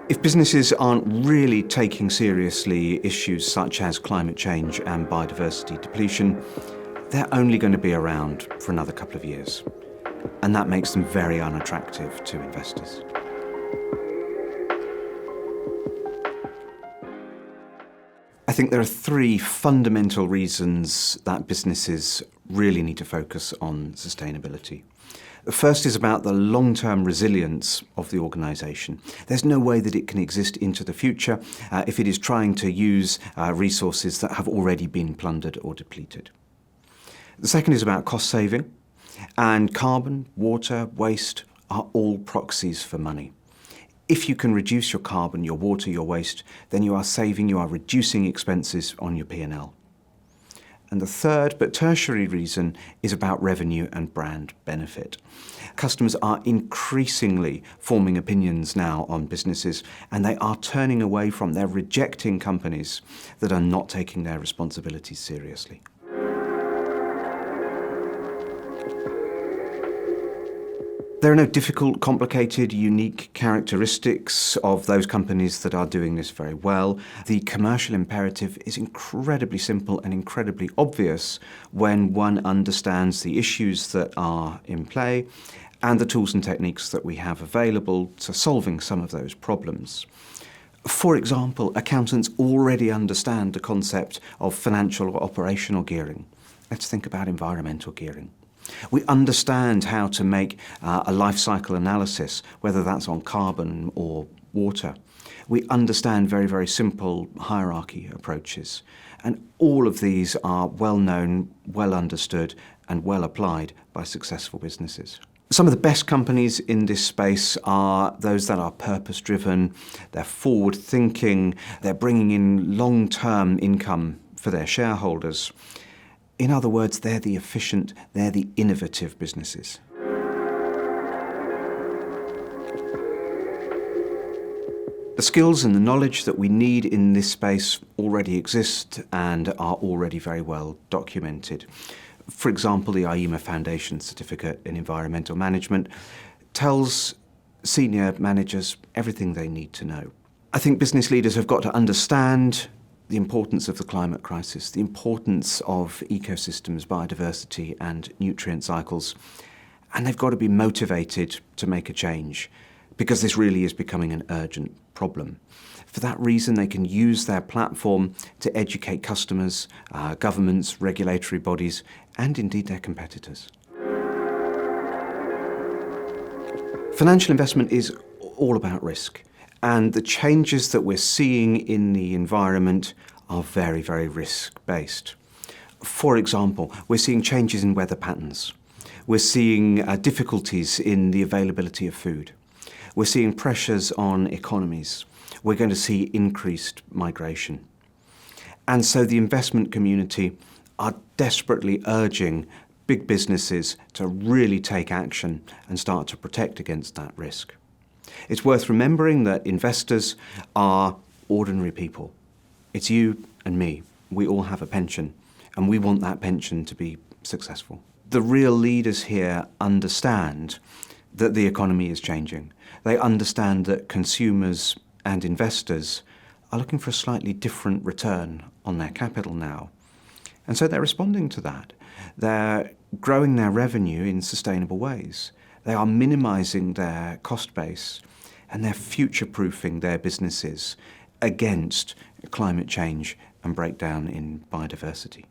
If businesses aren't really taking seriously issues such as climate change and biodiversity depletion, they're only going to be around for another couple of years. And that makes them very unattractive to investors. I think there are three fundamental reasons that businesses really need to focus on sustainability. The first is about the long-term resilience of the organisation. There's no way that it can exist into the future if it is trying to use resources that have already been plundered or depleted. The second is about cost saving, and carbon, water, waste are all proxies for money. If you can reduce your carbon, your water, your waste, then you are reducing expenses on your P&L. And the third, but tertiary reason, is about revenue and brand benefit. Customers are increasingly forming opinions now on businesses, and they are turning away from, they're rejecting companies that are not taking their responsibilities seriously. There are no difficult, complicated, unique characteristics of those companies that are doing this very well. The commercial imperative is incredibly simple and incredibly obvious when one understands the issues that are in play and the tools and techniques that we have available to solving some of those problems. For example, accountants already understand the concept of financial or operational gearing. Let's think about environmental gearing. We understand how to make a life cycle analysis, whether that's on carbon or water. We understand very, very simple hierarchy approaches. And all of these are well known, well understood, and well applied by successful businesses. Some of the best companies in this space are those that are purpose-driven, they're forward-thinking, they're bringing in long-term income for their shareholders. In other words, they're the efficient, they're the innovative businesses. The skills and the knowledge that we need in this space already exist and are already very well documented. For example, the IEMA Foundation Certificate in Environmental Management tells senior managers everything they need to know. I think business leaders have got to understand the importance of the climate crisis, the importance of ecosystems, biodiversity and nutrient cycles, and they've got to be motivated to make a change because this really is becoming an urgent problem. For that reason, they can use their platform to educate customers, governments, regulatory bodies, and indeed their competitors. Financial investment is all about risk. And the changes that we're seeing in the environment are very, very risk-based. For example, we're seeing changes in weather patterns. We're seeing difficulties in the availability of food. We're seeing pressures on economies. We're going to see increased migration. And so the investment community are desperately urging big businesses to really take action and start to protect against that risk. It's worth remembering that investors are ordinary people. It's you and me. We all have a pension, and we want that pension to be successful. The real leaders here understand that the economy is changing. They understand that consumers and investors are looking for a slightly different return on their capital now. And so they're responding to that. They're growing their revenue in sustainable ways. They are minimizing their cost base, and they're future-proofing their businesses against climate change and breakdown in biodiversity.